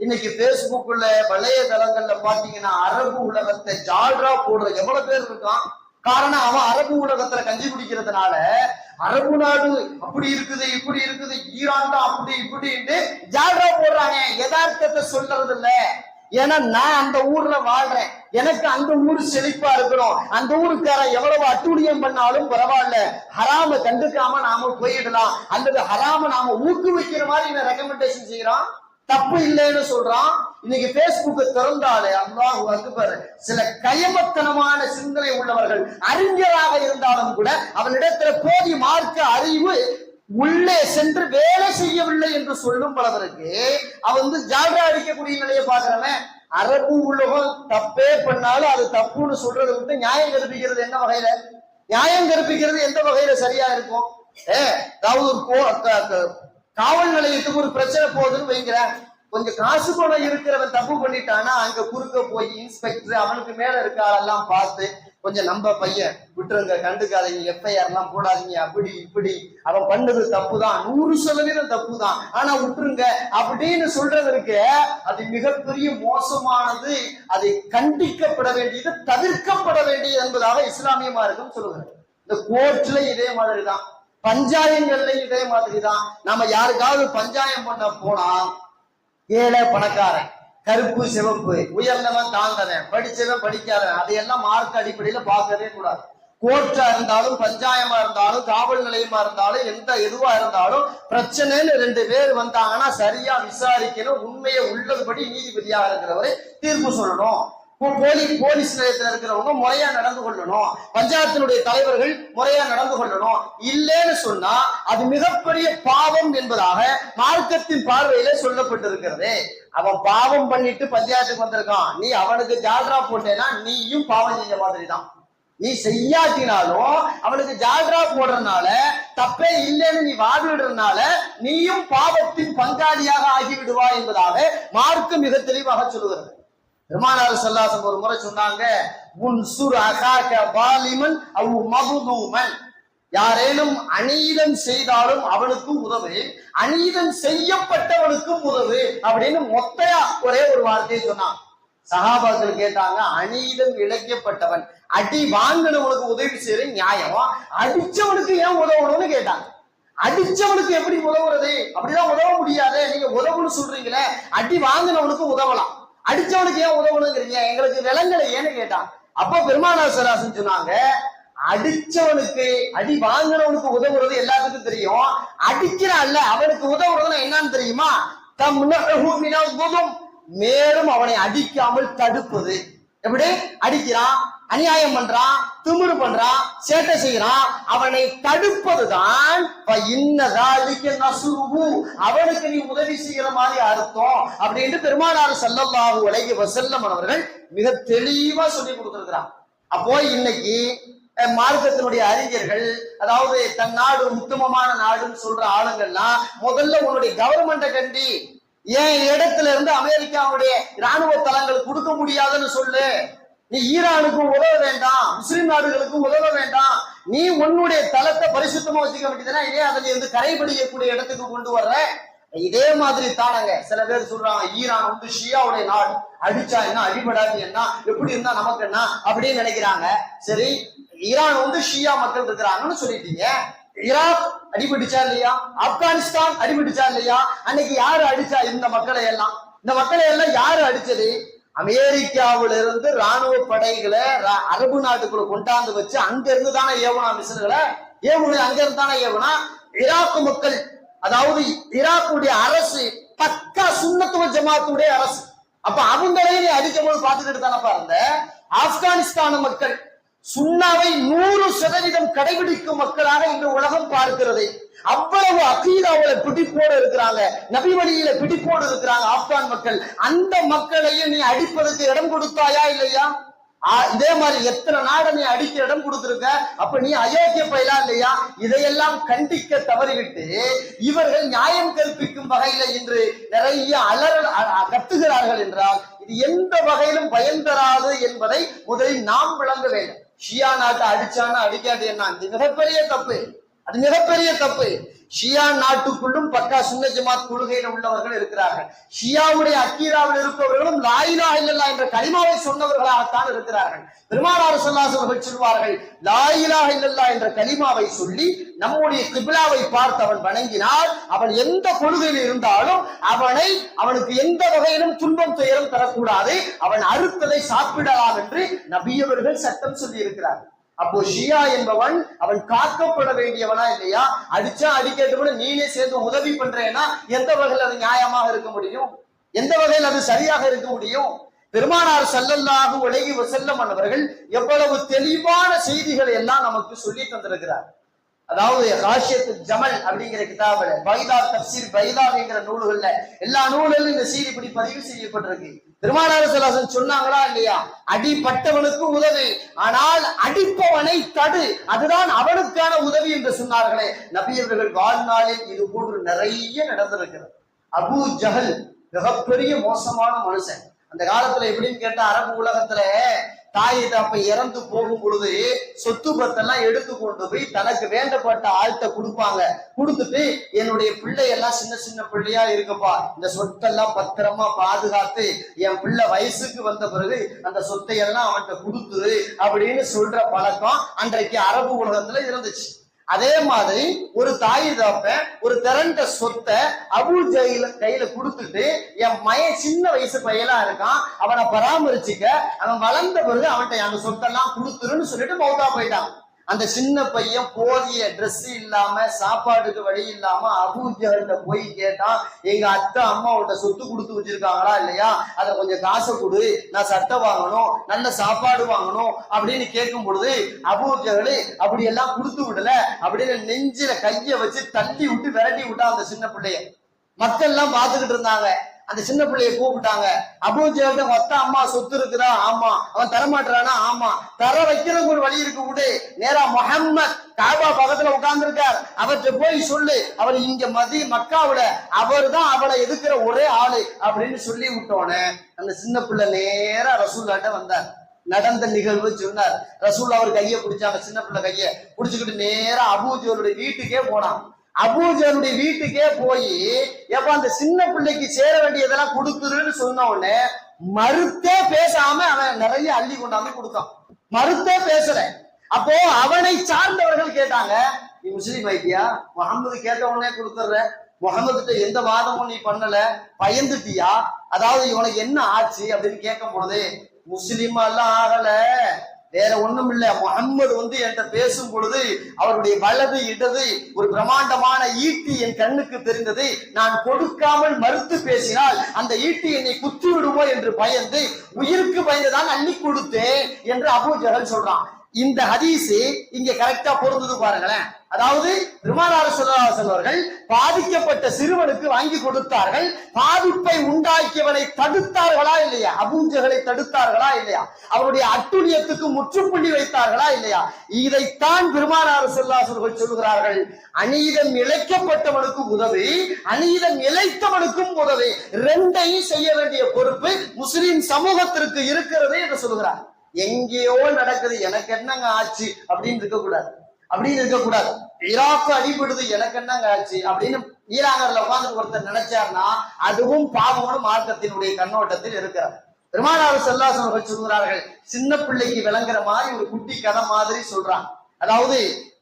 இன்னைக்கு பேஸ்புக்ல வலைதளங்கள்ல பாத்தீங்கன்னா அரபு உலகத்தை ஜால்ரா போடுற எவ்வளவு பேர் இருக்கான். காரணம் அவன் அரபு உலகத்துல கஞ்சி குடிக்கிறதுனால அரபு நாடு அப்படி இருக்குது இப்படி இருக்குது, ஈரான் தான் அப்படி இப்படின்னு ஜால்ரா போடுறாங்க, யதார்த்தத்தை சொல்றது இல்ல. ஏன்னா நான் அந்த ஊர்ல வாழ்றேன், எனக்கு அந்த ஊர் செழிப்பா இருக்கணும், அந்த ஊருக்காரன் எவ்வளவு அட்டூழியம் பண்ணாலும் பரவாயில்ல, ஹராம கண்டுக்காம நாம போயிடலாம், அல்லது ஹராம நாம ஊக்குவிக்கிற மாதிரி இவன் ரெக்கமெண்டேஷன் செய்யறான், தப்பு இல்லைன்னு சொல்றான். இன்னைக்கு பேஸ்புக் திறந்தாலே அல்லாஹ் அக்பர், சில கயமத்தனமான சிந்தனை உள்ளவர்கள் அறிஞராக இருந்தாலும் கூட அவனிடத்துல போதிய மார்க்க அறிவு உள்ளே சென்று வேலை செய்யவில்லை என்று சொல்லும் பலவருக்கு அவன் வந்து ஜால்ரா அடிக்கக்கூடிய நிலையை பாக்குறவன். அரபு உலகம் தப்பே பண்ணாலும் அது தப்புன்னு சொல்றதை விட்டு நியாயம் கற்பிக்கிறது என்ன வகையில, நியாயம் கற்பிக்கிறது எந்த வகையில சரியா இருக்கும்? அதாவது ஒரு காவல் நிலையத்துக்கு ஒரு பிரச்சனை போகுதுன்னு வைக்கிறேன், கொஞ்சம் காசு பணம் இருக்கிறவன் தப்பு பண்ணிட்டானா அங்க குறுக்க போய் இன்ஸ்பெக்டர் அவனுக்கு மேல இருக்க ஆளெல்லாம் பார்த்து கொஞ்சம் நம்ம பையன் விட்டுருங்க, கண்டுக்காதீங்க, எஃப்ஐஆர் எல்லாம் போடாதீங்க, அப்படி இப்படி அவன் பண்ணது தப்பு தான், 100% தப்பு தான், ஆனா விட்டுருங்க அப்படின்னு சொல்றதற்கு அது மிகப்பெரிய மோசமானது. அதை கண்டிக்கப்பட வேண்டியது, தவிர்க்கப்பட வேண்டியது என்பதாக இஸ்லாமிய மார்க்கம் சொல்லுகிறது. இந்த கோர்ட்ல இதே மாதிரிதான், பஞ்சாயங்கள்ல இதே மாதிரிதான். நாம யாருக்காவது பஞ்சாயம் பண்ண போனா ஏழை பணக்காரன், கருப்பு சிவப்பு, உயர்ந்தவன் தாழ்ந்தவன், படிச்சவன் படிக்காதவன், அதையெல்லாம் மார்க் அடிப்படையில பார்க்கவே கூடாது. கோர்ட்டா இருந்தாலும் பஞ்சாயமா இருந்தாலும் காவல் நிலையமா இருந்தாலும் எதுவா இருந்தாலும் பிரச்சனைன்னு 2 பேர் வந்தாங்கன்னா சரியா விசாரிக்கணும். உண்மையை உள்ளதுபடி நீதிபதியாக இருக்கிறவரை தீர்ப்பு சொல்லணும். போலீஸ் நிலையத்தில் இருக்கிறவங்க முறையா நடந்து கொள்ளணும். பஞ்சாயத்தினுடைய தலைவர்கள் முறையா நடந்து கொள்ளணும். இல்லைன்னு சொன்னா அது மிகப்பெரிய பாவம் என்பதாக மார்க்கத்தின் பார்வையில சொல்லப்பட்டிருக்கிறது. அவன் பாவம் பண்ணிட்டு பஞ்சாயத்துக்கு வந்திருக்கான், நீ அவனுக்கு ஜால்ரா போட்டேன்னா நீயும் பாவம் செஞ்ச மாதிரி தான். நீ செய்யாட்டினாலும் அவனுக்கு ஜால்ரா போடுறதுனால தப்பே இல்லைன்னு நீ வாதிடுறதுனால நீயும் பாவத்தின் பங்காளியாக ஆகிவிடுவா என்பதாக மார்க்கம் மிக தெளிவாக சொல்லுகிறது. பெருமானார் ஸல்லல்லாஹு அலைஹி வஸல்லம் ஒரு முறை சொன்னாங்க, உன்சுர் அகாக வாலிமன் அவ் மக்தூமன், யாரேனும் அநீதம் செய்தாலும் அவனுக்கும் உதவு, அநீதம் செய்யப்பட்டவனுக்கும் உதவு அப்படின்னு மொத்தையா ஒரே ஒரு வார்த்தையை சொன்னான். சஹாபாக்கள் கேட்டாங்க, அநீதம் இழைக்கப்பட்டவன் அடி வாங்கினவனுக்கு உதவி செய்யற நியாயம், அடிச்சவனுக்கு ஏன் உதவணும்னு கேட்டாங்க. அடிச்சவனுக்கு எப்படி உதவுறது? அப்படிதான் உதவ முடியாது, நீங்க உதவுன்னு சொல்றீங்களே, அடி வாங்கினவனுக்கு உதவலாம், அடிச்சவனுக்கு ஏன் உதவணுங்கிறீங்க, எங்களுக்கு விலங்கலை ஏன்னு கேட்டான். அப்ப பெருமானார் ஸல்லல்லாஹு அலைஹி வஸல்லம் சொன்னாங்க, அடிச்சவனுக்கு அடி வாங்கினவனுக்கு உதவுறது எல்லாத்துக்கும் தெரியும், அடிக்கிறான்ல அவனுக்கு உதவுறதுன்னா என்னன்னு தெரியுமா? தம்னஹு மினல் குதும், மேலும் அவனை அடிக்காமல் தடுப்பது. எப்படி? அடிக்கிறான், அநியாயம் பண்றான், திமிரு பண்றான், சேட்டை செய்யறான், அவனை தடுப்பதுதான் அவனுக்கு நீ உதவி செய்யற மாதிரி அர்த்தம் அப்படின்னு பெருமானார் ஸல்லல்லாஹு அலைஹி வஸல்லம் அவர்கள் மிக தெளிவா சொல்லி கொடுத்திருக்கிறான். அப்போ இன்னைக்கு மார்க்கத்தினுடைய அறிஞர்கள், அதாவது தன் நாடு உத்தமமான நாடுன்னு சொல்ற ஆளுங்கள்லாம் முதல்ல உன்னுடைய கவர்மெண்ட்டை கண்டி, ஏன் இடத்துல இருந்து அமெரிக்காவுடைய ராணுவ தளங்கள் கொடுக்க முடியாதுன்னு சொல்லு, நீ ஈரானுக்கும் உதவ வேண்டாம், முஸ்லிம் நாடுகளுக்கும் உதவ வேண்டாம், நீ உன்னுடைய தளத்தை பரிசுத்தமா வச்சுக்க வேண்டியதுன்னா இதே அதுல இருந்து கரைபடியக்கூடிய இடத்துக்கு கொண்டு வர்ற. இதே மாதிரி தானங்க சில பேர் சொல்றாங்க, ஈரான் வந்து ஷியாவுடைய நாடு, அடிச்சா என்ன அடிபடாது என்ன, எப்படி இருந்தா நமக்கு என்ன அப்படின்னு நினைக்கிறாங்க. சரி, ஈரான் வந்து ஷியா மக்கள் இருக்கிறாங்கன்னு சொல்லிட்டீங்க, ஈராக் அடிபட்டுச்சா இல்லையா? ஆப்கானிஸ்தான் அடிபட்டுச்சா இல்லையா? அன்னைக்கு யாரு அடிச்சா இந்த மக்களை எல்லாம்? இந்த மக்களை எல்லாம் யாரு அடிச்சது? அமெரிக்காவில இருந்து ராணுவ படைகளை அரபு நாட்டுக்குள்ள கொண்டாந்து வச்சு அங்க இருந்து தானே ஏவனா மிஷன்களை ஏவுன, அங்க இருந்து தானே ஏவனா. ஈராக் மக்கள், அதாவது ஈராக்குடைய அரசு பக்கா சுன்னத்துவ ஜமாத்துடைய அரசு. அப்ப அவங்களையும் நீ அடிக்கும் போது பார்த்துக்கிட்டு தானப்பா இருந்த. ஆப்கானிஸ்தான் மக்கள் சுன்னாவை 100% கடைபிடிக்கும் மக்களாக இந்த உலகம் பார்க்கிறது. அவ்வளவு அகீதாவுல பிடிப்போடு இருக்கிறாங்க, நபி வழியில பிடிப்போடு இருக்கிறாங்க ஆப்கான் மக்கள். அந்த மக்களையும் நீ அடிப்பதற்கு இடம் கொடுத்தாயா இல்லையா? இதே மாதிரி எத்தனை நாடை நீ அடிக்க இடம் கொடுத்திருக்க. அப்ப நீ அயோக்கிய பயிலா இல்லையா? இதையெல்லாம் கண்டிக்க தவறிவிட்டு இவர்கள் நியாயம் கற்பிக்கும் வகையில இன்று நிறைய கத்துகிறார்கள் என்றால் இது எந்த வகையிலும் பயன் தராது என்பதை முதலில் நாம் விளங்க வேண்டும். ஷியா நாட்டை அடிச்சானா அடிக்காது என்ன, இது மிகப்பெரிய தப்பு, அது மிகப்பெரிய தப்பு. ஷியா நாட்டுக்குள்ளும் பக்கா சுன்ன ஜமாத் கொள்கையில் உள்ளவர்கள் இருக்கிறார்கள். ஷியாவுடைய அக்கீதாவில் இருப்பவர்களும் லா இலாஹ இல்லல்லாஹ் என்ற கலிமாவை சொன்னவர்களாகத்தான் இருக்கிறார்கள். பெருமானார் ஸல்லல்லாஹு அலைஹி வஸல்லம் சொல்வார்கள், லா இலாஹ இல்லல்லாஹ் என்ற கலிமாவை சொல்லி நம்முடைய கிப்லாவை பார்த்து அவன் வணங்கினால் அவன் எந்த கொள்கையில் இருந்தாலும் அவனுக்கு எந்த வகையிலும் துன்பம் துயரம் தரக்கூடாது, அவன் அறுத்ததை சாப்பிடலாம் என்று நபியவர்கள் சட்டம் சொல்லி இருக்கிறார்கள். அப்போ ஷியா என்பவன் அவன் காக்கப்பட வேண்டியவனா இல்லையா? அடிச்சா அடிக்கட்டு நீனே சேர்ந்து உதவி பண்றேன்னா எந்த வகையில் அது நியாயமாக இருக்க முடியும்? எந்த வகையில் அது சரியாக இருக்க முடியும்? பெருமானார் ஸல்லல்லாஹு அலைஹி வஸல்லம் அவர்கள் எவ்வளவு தெளிவான செய்திகளை எல்லாம் நமக்கு சொல்லி தந்திருக்கிறார். அதாவது காஷியத்து ஜமல் அப்படிங்கிற கிதாபுல, பைதா தப்சீர் பைதா என்கிற நூல்கள்ல, எல்லா நூல்களும் இந்த செய்தி இப்படி பதிவு செய்யப்பட்டிருக்கு. பெருமானார் ஸல்லல்லாஹு அலைஹி வஸல்லம் சொன்னாங்களா இல்லையா? அடிப்பட்டவனுக்கு உதவி, ஆனால் அடிப்பவனை தடு, அதுதான் அவனுக்கான உதவி என்று சொன்னார்களே. நபி அவர்கள் வாழ்நாளில் இது போன்று நிறைய நடந்திருக்கிறது. அபூ ஜஹல் மிகப்பெரிய மோசமான மனுஷன். அந்த காலத்துல எப்படின்னு கேட்டா, அரபு உலகத்துல தாய் தப்ப இறந்து போகும் பொழுது சொத்து பத்தெல்லாம் எடுத்து கொண்டு போய் தனக்கு வேண்டப்பட்ட ஆள்கிட்ட கொடுப்பாங்க. கொடுத்துட்டு, என்னுடைய பிள்ளை எல்லாம் சின்ன சின்ன பிள்ளையா இருக்குப்பா, இந்த சொத்தெல்லாம் பத்திரமா பாதுகாத்து என் பிள்ளை வயசுக்கு வந்த பிறகு அந்த சொத்தை எல்லாம் அவன்கிட்ட கொடுத்துரு அப்படின்னு சொல்ற பழக்கம் அன்றைக்கு அரபு உலகத்துல இருந்துச்சு. அதே மாதிரி ஒரு தாய் தப்ப ஒரு திரண்ட சொத்தை அபூ ஜஹல் கையில கொடுத்துட்டு, என் மயன் சின்ன வயசு பையலா இருக்கான், அவனை பராமரிச்சுக்க, அவன் வளர்ந்த பிறகு அவன்கிட்ட அந்த சொத்தெல்லாம் கொடுத்துருன்னு சொல்லிட்டு மௌத்தா போயிட்டான். அந்த சின்ன பையன் போதிய ட்ரெஸ் இல்லாம, சாப்பாட்டுக்கு வழி இல்லாம அபூ ஜஹல்கிட்ட போய் கேட்டான், எங்க அத்தை அம்மாவோட சொத்து கொடுத்து வச்சிருக்காங்களா இல்லையா, அதை கொஞ்சம் காசை கொடு, நான் சட்டை வாங்கணும், நல்ல சாப்பாடு வாங்கணும் அப்படின்னு கேட்கும் பொழுது அபூ ஜஹல் அப்படி எல்லாம் கொடுத்து விடல அப்படின்னு நெஞ்சில கைய வச்சு தள்ளி விட்டு விரட்டி விட்டா அந்த சின்ன பிள்ளைய. மக்கள் எல்லாம் பாத்துக்கிட்டு இருந்தாங்க. அந்த சின்ன பிள்ளைய கூப்பிட்டாங்க. அபூ ஜஹல் மொத்த அம்மா சொத்து இருக்குதா? ஆமா. அவன் தரமாட்டானா? ஆமா. தர வைக்கிறதுக்கு ஒரு வழி இருக்கு, விடு. நேரா முஹம்மத் காபா பக்கத்துல உட்கார்ந்து இருக்கார், அவர்கிட்ட போய் சொல்லு, அவர் இங்க மக்காவுல அவர் தான் அவளை எதுக்குற ஒரே ஆளு அப்படின்னு சொல்லி விட்டோன்னு அந்த சின்ன பிள்ளை நேரா ரசூல்லாட்ட வந்தார். நடந்த நிகழ்வு சொன்னார். ரசூல் அவர் கையை பிடிச்சாங்க, சின்ன பிள்ளை கையை பிடிச்சுக்கிட்டு நேரா அபூ ஜஹலுடைய வீட்டுக்கே போனான். அபூ ஜஹலுடைய வீட்டுக்கே போய், எப்ப அந்த சின்ன பிள்ளைக்கு சேர வேண்டியதெல்லாம் கொடுத்துருன்னு சொன்ன உடனே மறுத்தே பேசாம அவன் நிறைய அள்ளி கொண்டாந்து கொடுத்தான். மறுத்தே பேசல. அப்போ அவனை சார்ந்தவர்கள் கேட்டாங்க, நீ முஸ்லீம் ஆயிட்டியா? முகமது கேட்ட உடனே கொடுத்துற, முகமது எந்த வாதமும் நீ பண்ணல, பயந்துட்டியா? அதாவது இவனுக்கு என்ன ஆச்சு அப்படின்னு கேட்கும் பொழுது, முஸ்லீம் எல்லாம் ஆகல, வேற ஒண்ணும் இல்ல, முகம்மது என்கிட்ட பேசும் பொழுது அவருடைய வலது இடது ஒரு பிரம்மாண்டமான ஈட்டி என் கண்ணுக்கு தெரிந்தது, நான் கொடுக்காமல் மறுத்து பேசினால் அந்த ஈட்டி என்னை குத்தி விடுமோ என்று பயந்து உயிருக்கு பயந்துதான் அள்ளி கொடுத்தேன் என்று அபூ ஜஹல் சொல்றான். இந்த ஹதீஸ் இங்க கரெக்டா பொருந்தது பாருங்களேன். அதாவது பெருமானார் ஸல்லல்லாஹு அலைஹி வஸல்லம் அவர்கள் பாதிக்கப்பட்ட சிறுவனுக்கு வாங்கி கொடுத்தார்கள், பாதிப்பை உண்டாக்கியவனை தடுத்தார்களா இல்லையா? அபூ ஜஹலை தடுத்தார்களா இல்லையா? அவருடைய அட்டுழியத்துக்கு முற்றுப்புள்ளி வைத்தார்களா இல்லையா? இதைத்தான் பெருமானார் ஸல்லல்லாஹு அலைஹி வஸல்லம் சொல்லுகிறார்கள், அநீதம் இழைக்கப்பட்டவனுக்கு உதவி, அநீதம் இழைத்தவனுக்கும் உதவி, ரெண்டையும் செய்ய வேண்டிய பொறுப்பு முஸ்லிம் சமூகத்திற்கு இருக்கிறது என்று சொல்லுகிறார். எங்கேயோ நடக்குது, எனக்கு என்னங்க ஆச்சு அப்படின்னு இருக்கக்கூடாது. ஈராக்கு அடிபடுது, எனக்கு என்னங்க ஆச்சு அப்படின்னு ஈராங்கர்ல உட்கார்ந்து ஒருத்தர் நினைச்சார்னா அதுவும் பாவம்னு மார்க்கத்தினுடைய கண்ணோட்டத்தில் இருக்கிறார். பெருமானார் ஸல்லல்லாஹு அலைஹி வஸல்லம் சொல்கிறார்கள், சின்ன பிள்ளைக்கு விளங்குற மாதிரி ஒரு குட்டி கதை மாதிரி சொல்றான். அதாவது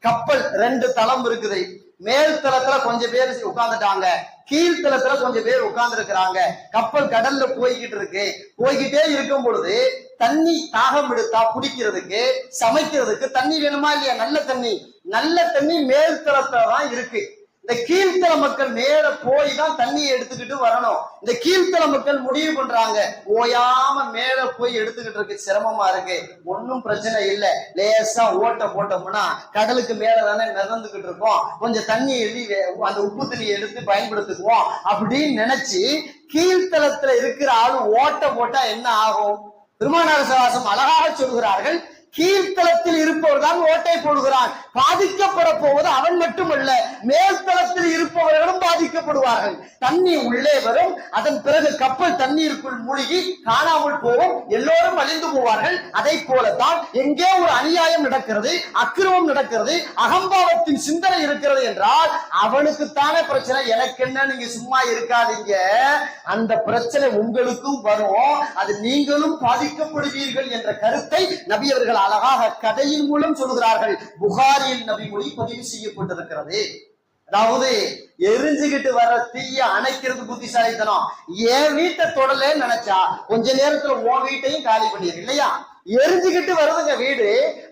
கப்பல் 2 தளம் இருக்குது. மேல் தளத்துல கொஞ்சம் பேர் உட்கார்ந்துட்டாங்க, கீழ்த்தளத்துல கொஞ்சம் பேர் உட்கார்ந்து இருக்கிறாங்க. கப்பல் கடல்ல போய்கிட்டே இருக்கும் பொழுது தண்ணி தாகம் எடுத்தா குடிக்கிறதுக்கு, சமைக்கிறதுக்கு தண்ணி வேணுமா இல்லையா? நல்ல தண்ணி மேல் தளத்துல தான் இருக்கு. இந்த கீழ்த்தள மக்கள் மேல போய் தான் தண்ணியை எடுத்துக்கிட்டு வரணும். இந்த கீழ்த்தள மக்கள் முடிவு பண்றாங்க, ஓயாம மேல போய் எடுத்துக்கிட்டு இருக்கு, சிரமமா இருக்கு, ஒன்னும் பிரச்சனை இல்லை, லேசா ஓட்ட போட்டோம்னா கடலுக்கு மேலதானே மிதந்துகிட்டு இருக்கோம், கொஞ்சம் தண்ணி எழுதி அந்த உப்பு தண்ணியை எடுத்து பயன்படுத்திக்குவோம் அப்படின்னு நினைச்சு கீழ்த்தளத்துல இருக்கிற ஆளு ஓட்ட போட்டா என்ன ஆகும்? பெருமானார் ஸல்லல்லாஹு அலைஹி வஸல்லம் அழகாக சொல்கிறார்கள், கீழ்த்தளத்தில் இருப்பவர் தான் ஓட்டை போடுகிறான், பாதிக்கப்பட போவது அவன் மட்டுமல்ல, மேல்தளத்தில் இருப்பவர்களும் பாதிக்கப்படுவார்கள். தண்ணி உள்ளே வரும், அதன் பிறகு கப்பல் தண்ணீருக்குள் மூழ்கி காணாமல் போகும், எல்லோரும் அழிந்து போவார்கள். அதை போலத்தான் எங்கே ஒரு அநியாயம் நடக்கிறது, அக்கிரமம் நடக்கிறது, அகம்பாவத்தின் சிந்தனை இருக்கிறது என்றால் அவனுக்குத்தானே பிரச்சனை, எனக்கு என்ன, நீங்க சும்மா இருக்காதீங்க, அந்த பிரச்சனை உங்களுக்கும் வரும், அது நீங்களும் பாதிக்கப்படுவீர்கள் என்ற கருத்தை நபி அவர்கள் அழகாக கதையின் மூலம் சொல்கிறார்கள். புகாரியில் நபி மொழி பதிவு செய்யப்பட்டிருக்கிறது. அதாவது எரிஞ்சுகிட்டு வர தீய அணைக்கிறது புத்திசாலித்தனம். என் வீட்டை தொடலே நினைச்சா கொஞ்ச நேரத்துல உன் வீட்டையும் காலி பண்ணிரு இல்லையா? எரிஞ்சுக்கிட்டு வருதுங்க வீடு,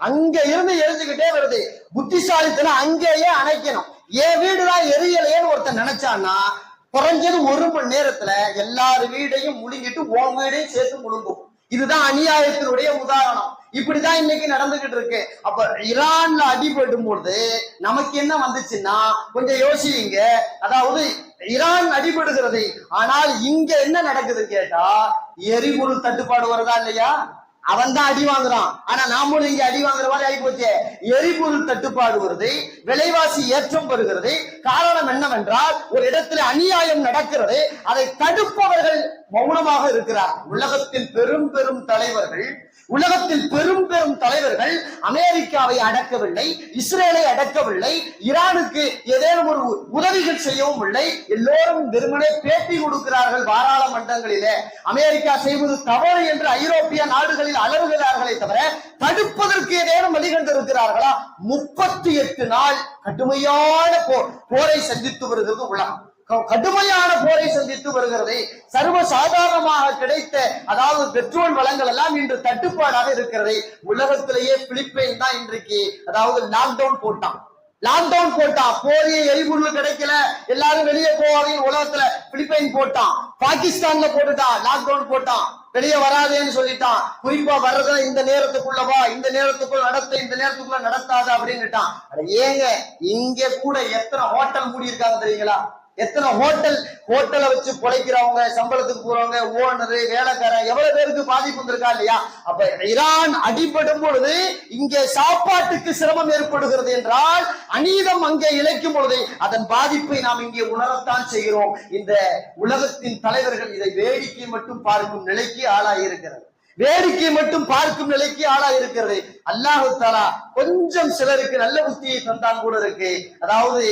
அங்க இருந்து எரிஞ்சுக்கிட்டே வருது, புத்திசாலித்தனம் அங்கேயே அணைக்கணும். என் வீடுதான் எரியலையேன்னு ஒருத்தன் நினைச்சான்னா குறைஞ்சது 1 மணி நேரத்துல எல்லார் வீடையும் முழுங்கிட்டு உன் வீடையும் சேர்த்து முழுங்கும். இதுதான் அநியாயத்தினுடைய உதாரணம். இப்படிதான் இன்னைக்கு நடந்துகிட்டு இருக்கு. அப்ப ஈரான்ல அடிபடும் பொழுது நமக்கு என்ன வந்துச்சுன்னா கொஞ்சம் யோசிங்க. அதாவது ஈரான் அடிபடுகிறது, ஆனால் இங்க என்ன நடக்குது கேட்டா எரிபொருள் தட்டுப்பாடு வருதா இல்லையா? அவன் தான் அடி வாங்குறான். ஆனா நாமளும் இங்க அடி வாங்குற மாதிரி ஆகி போச்சு. எரிபொருள் தட்டுப்பாடு வருது, விலைவாசி ஏற்றம் வருகிறது. காரணம் என்னவென்றால் ஒரு இடத்துல அநியாயம் நடக்கிறது, அதை தடுப்பவர்கள் மௌனமாக இருக்கிறார். உலகத்தில் பெரும் பெரும் தலைவர்கள் அமெரிக்காவை அடக்கவில்லை, இஸ்ரேலை அடக்கவில்லை, ஈரானுக்கு ஏதேனும் ஒரு உதவிகள் செய்யவும் இல்லை. எல்லோரும் வெறுமனே பேட்டி கொடுக்கிறார்கள் பாராளுமன்றங்களிலே. அமெரிக்கா செய்வது தவறு என்று ஐரோப்பிய நாடுகளில் அலறுகிறார்களே தவிர தடுப்பதற்கு ஏதேனும் வழிகண்டிருக்கிறார்களா? 38 நாள் கடுமையான போரை சந்தித்து வருகிறது உலகம். கடுமையான போரை சந்தித்து வருகிறது. சர்வசாதாரணமாக கிடைத்த அதாவது பெட்ரோல் வளங்கள் எல்லாம் இன்று தட்டுப்பாடாக இருக்கிறது. உலகத்திலேயே பிலிப்பைன் தான் இன்றைக்கு அதாவது லாக்டவுன் போட்டான். போதிய எரிபொருள் கிடைக்கல, எல்லாரும் வெளியே போவாதீங்க உலகத்துல பிலிப்பைன் போட்டான். பாகிஸ்தான்ல போட்டுட்டான், லாக்டவுன் போட்டான், வெளியே வராதேன்னு சொல்லிட்டான். குறிப்பா வர்றத இந்த நேரத்துக்குள்ளவா, இந்த நேரத்துக்குள்ள நடத்த, இந்த நேரத்துக்குள்ள நடத்தாத அப்படின்னுட்டான். ஏங்க இங்க கூட எத்தனை ஹோட்டல் மூடி இருக்காங்க தெரியுங்களா? எத்தனை ஹோட்டலை வச்சு பொழைக்கிறவங்க, சம்பளத்துக்கு போறவங்க, ஓனரு, வேலைக்காரன், எவ்வளவு பேருக்கு பாதிப்பு வந்திருக்கா இல்லையா? அப்ப ஈரான் அடிபடும் பொழுது இங்கே சாப்பாட்டுக்கு சிரமம் ஏற்படுகிறது என்றால், அநீதம் அங்கே இழைக்கும் பொழுது அதன் பாதிப்பை நாம் இங்கே உணரத்தான் செய்கிறோம். இந்த உலகத்தின் தலைவர்கள் இதை வேடிக்கை மட்டும் பார்க்கும் நிலைக்கு ஆளாயிருக்கிறது. அல்லாஹ் தஆலா கொஞ்சம் சிலருக்கு நல்ல புத்தியை தந்தான் கூட இருக்கு. அதாவது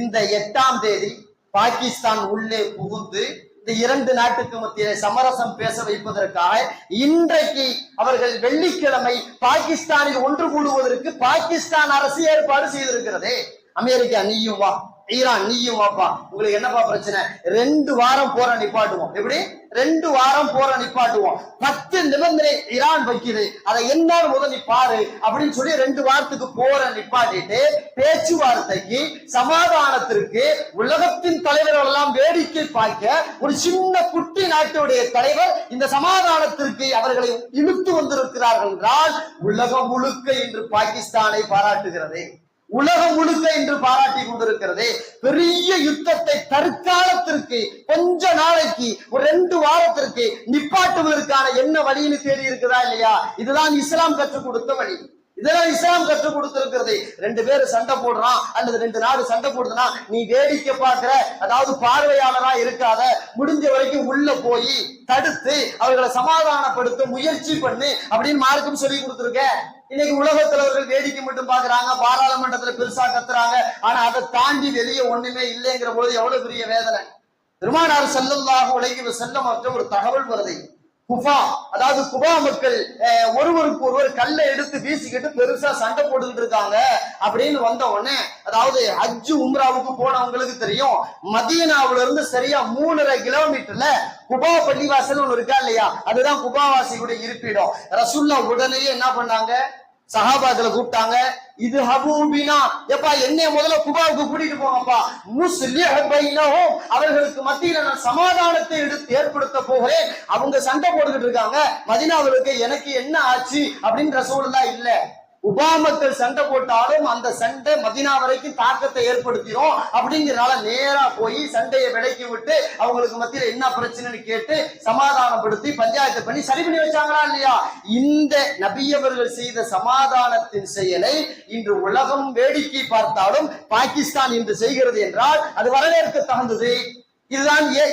இந்த 8ஆம் தேதி பாகிஸ்தான் உள்ளே புகுந்து இந்த 2 நாட்டுக்கு மத்தியிலே சமரசம் பேச வைப்பதற்காக இன்றைக்கு அவர்கள் வெள்ளிக்கிழமை பாகிஸ்தானில் ஒன்று கூடுவதற்கு பாகிஸ்தான் அரசு ஏற்பாடு செய்திருக்கிறது. அமெரிக்கா நீயும் வா, ஈரான் நீயும் வாப்பா, உங்களுக்கு என்னப்பா பிரச்சனை? 2 வாரம் போற நிப்பாட்டுவோம். எப்படி 2 வாரம் போற நிப்பாட்டுவோம்? 10 நிபந்தனை ஈரான் வைக்குது, அதை என்னன்னு முதல் நீ பாரு அப்படின்னு சொல்லி 2 வாரத்துக்கு போற நிப்பாட்டிட்டு பேச்சுவார்த்தைக்கு சமாதானத்திற்கு உலகத்தின் தலைவர்கள் எல்லாம் வேடிக்கை பார்க்க ஒரு சின்ன குட்டி நாட்டுடைய தலைவர் இந்த சமாதானத்திற்கு அவர்களை இழுத்து வந்திருக்கிறார்கள் என்றால் உலகம் முழுக்க இன்று பாகிஸ்தானை பாராட்டுகிறது. உலகம் முழுக்க இன்று பாராட்டி கொண்டிருக்கிறது. பெரிய யுத்தத்தை தற்காலத்திற்கு கொஞ்ச நாளைக்கு ஒரு 2 வாரத்திற்கு நிப்பாட்டுவதற்கான என்ன வழின்னு தேடி இருக்குதா இல்லையா? இதுதான் இஸ்லாம் கற்றுக் கொடுத்த வழி. இதெல்லாம் இஸ்லாம் கற்றுக் கொடுத்திருக்கிறது. 2 பேர் சண்டை போடுறான் அல்லது 2 நாடு சண்டை போடுதுன்னா நீ வேடிக்கை பார்க்கிற, அதாவது பார்வையாளரா இருக்காத, முடிஞ்ச வரைக்கும் உள்ள போய் தடுத்து அவர்களை சமாதானப்படுத்த முயற்சி பண்ணு அப்படின்னு மார்க்கம் சொல்லி கொடுத்திருக்க. இன்னைக்கு உலகத்துல அவர்கள் வேடிக்கை மட்டும் பாக்குறாங்க, பாராளுமன்றத்துல பெருசா கத்துறாங்க, ஆனா அதை தாண்டி வெளியே ஒண்ணுமே இல்லைங்கிற போது எவ்வளவு பெரிய வேதனை. பெருமானார் ஸல்லல்லாஹு அலைஹி வஸல்லம் ஒரு தகவல் வருது. குபா, அதாவது குபா மக்கள் ஒருவருக்கு ஒருவர் கல்லை எடுத்து வீசிக்கிட்டு பெருசா சண்டை போட்டுக்கிட்டு இருக்காங்க அப்படின்னு வந்த உடனே, அதாவது ஹஜ் உம்ராவுக்கு போனவங்களுக்கு தெரியும், மதீனாவுல இருந்து சரியா 3.5 கிலோமீட்டர்ல குபா பள்ளிவாசல் ஒண்ணு இருக்கா இல்லையா? அதுதான் குபாவாசியுடைய இருப்பிடம். ரசூலுல்லாஹ் உடனே என்ன பண்ணாங்க? சஹாபாக்களை கூப்பிட்டாங்க. இது ஹபூபினா, எப்பா என்னைய முதல்ல குபாவுக்கு கூட்டிட்டு போங்கப்பா, முஸ்லிஹ் பைனஹும், அவர்களுக்கு மத்தியில நான் சமாதானத்தை ஏற்படுத்த போகிறேன். அவங்க சண்டை போட்டுக்கிட்டு இருக்காங்க மதீனாவுக்கு, எனக்கு என்ன ஆச்சு அப்படின்னு ரசூலுல்லாஹ் இல்ல. குபா மக்கள் சண்டை போட்டாலும் அந்த சண்டை மதீனா வரைக்கும் தாக்கத்தை ஏற்படுத்திடும் அப்படிங்கிறனால நேரா போய் சண்டையை விலக்கி விட்டு அவங்களுக்கு மத்தியில என்ன பிரச்சனைன்னு கேட்டு சமாதானப்படுத்தி பஞ்சாயத்து பண்ணி சரி பண்ணி வச்சாங்களா இல்லையா? இந்த நபியவர்கள் செய்த சமாதானத்தின் செயலை இன்று உலகம் வேடிக்கை பார்த்தாலும் பாகிஸ்தான் இன்று செய்கிறது என்றால் அது வரவேற்க தகுந்தது.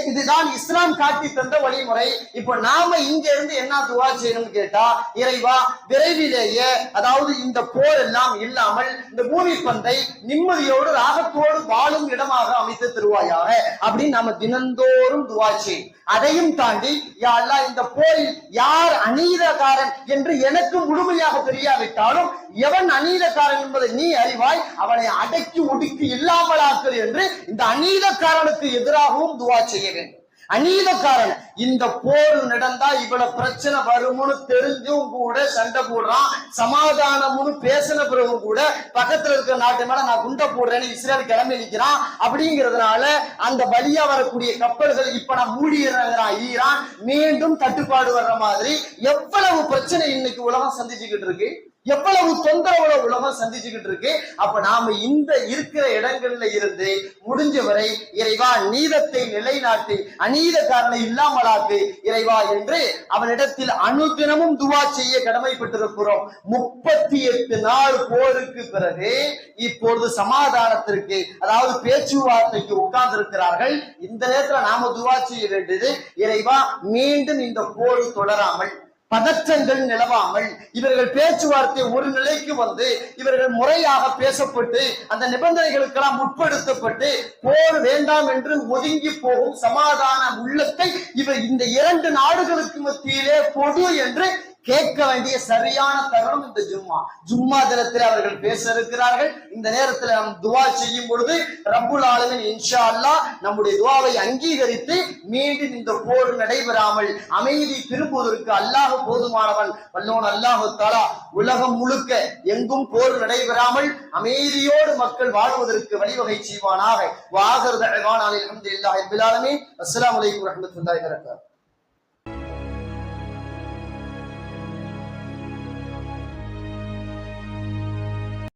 இதுதான் இஸ்லாம் காட்டி தந்த வழிமுறை. இப்ப நாம இங்க இருந்து என்ன துவா செய்யணும்னு கேட்டா, இறைவா விரைவிலேயே அதாவது இந்த போர் எல்லாம் இல்லாமல் இந்த பூமி பந்தை நிம்மதியோடு ராகத்தோடு வாழும் இடமாக அமைத்து தருவாயாக அப்படின்னு நாம தினந்தோறும் துவா செய்யும். அதையும் தாண்டி யா அல்லாஹ் இந்த போரில் யார் அநீதக்காரன் என்று எனக்கு முழுமையாக தெரியாவிட்டாலும் எவன் அநீதக்காரன் என்பதை நீ அறிவாய், அவனை அடக்கி ஒடுக்கி இல்லாமலாக்கள் என்று இந்த அநீதக்காரனுக்கு எதிராகவும் துவா செய்ய வேண்டும். அநீதக்காரன் இந்த போர் நடந்தா இவ்வளவு பிரச்சனை வரும்னு தெரிஞ்சும் கூட சண்டை போடுறான், சமாதானம்னு பேசின பிறகும் கூட பக்கத்துல இருக்கிற நாட்டு மேல நான் குண்டை போடுறேன்னு இஸ்ரேல் கிளம்பி நிற்கிறான். அப்படிங்கிறதுனால அந்த வழியா வரக்கூடிய கப்பல்கள் இப்ப நான் மூடிடுறாங்கிறான் ஈரான், மீண்டும் தட்டுப்பாடு வர்ற மாதிரி எவ்வளவு பிரச்சனை இன்னைக்கு உலகம் சந்திச்சுக்கிட்டு இருக்கு. எவ்வளவு தொந்தரவுல உலகம் சந்திச்சுக்கிட்டு இருக்கு. அப்ப நாம இந்த இருக்கிற இடங்கள்ல இருந்து முடிஞ்சவரை இறைவா நீதத்தை நிலைநாட்டி அநீதக்காரனை இல்லாமலாக்கு இறைவா என்று அவனிடத்தில் அனுதினமும் துவா செய்ய கடமைப்பட்டிருக்கிறோம். 38 நாள் போருக்கு பிறகு இப்பொழுது சமாதானத்திற்கு, அதாவது பேச்சுவார்த்தைக்கு உட்கார்ந்து இருக்கிறார்கள். இந்த நேரத்தில் நாம துவா செய்ய வேண்டியது, இறைவா மீண்டும் இந்த போர் தொடராமல், பதற்றங்கள் நிலவாமல், இவர்கள் பேச்சுவார்த்தை ஒரு நிலைக்கு வந்து இவர்கள் முறையாக பேசப்பட்டு அந்த நிபந்தனைகளுக்கெல்லாம் உட்படுத்தப்பட்டு போர் வேண்டாம் என்று ஒதுங்கி போகும் சமாதான உள்ளத்தை இவர் இந்த 2 நாடுகளுக்கு மத்தியிலே பொது என்று கேட்க வேண்டிய சரியான தருணம் இந்த ஜும்மா தினத்தில் அவர்கள் பேச இருக்கிறார்கள். இந்த நேரத்தில் நாம் துவா செய்யும் பொழுது ரப்புல் ஆலமீன் இன்ஷா அல்லாஹ் நம்முடைய துவாவை அங்கீகரித்து மீண்டும் இந்த போர் நடைபெறாமல் அமைதி திரும்புவதற்கு அல்லாஹ் போதுமானவன். வல்லோன் அல்லாஹு தஆலா உலகம் முழுக்க எங்கும் போர் நடைபெறாமல் அமைதியோடு மக்கள் வாழ்வதற்கு வழிவகை செய்வானாக. வாஹிரு தஅவானா அல்ஹம்துலில்லாஹி ரப்பில் ஆலமீன். அஸ்ஸலாமு அலைக்கும் வரஹ்மத்துல்லாஹி வபரகாத்துஹு.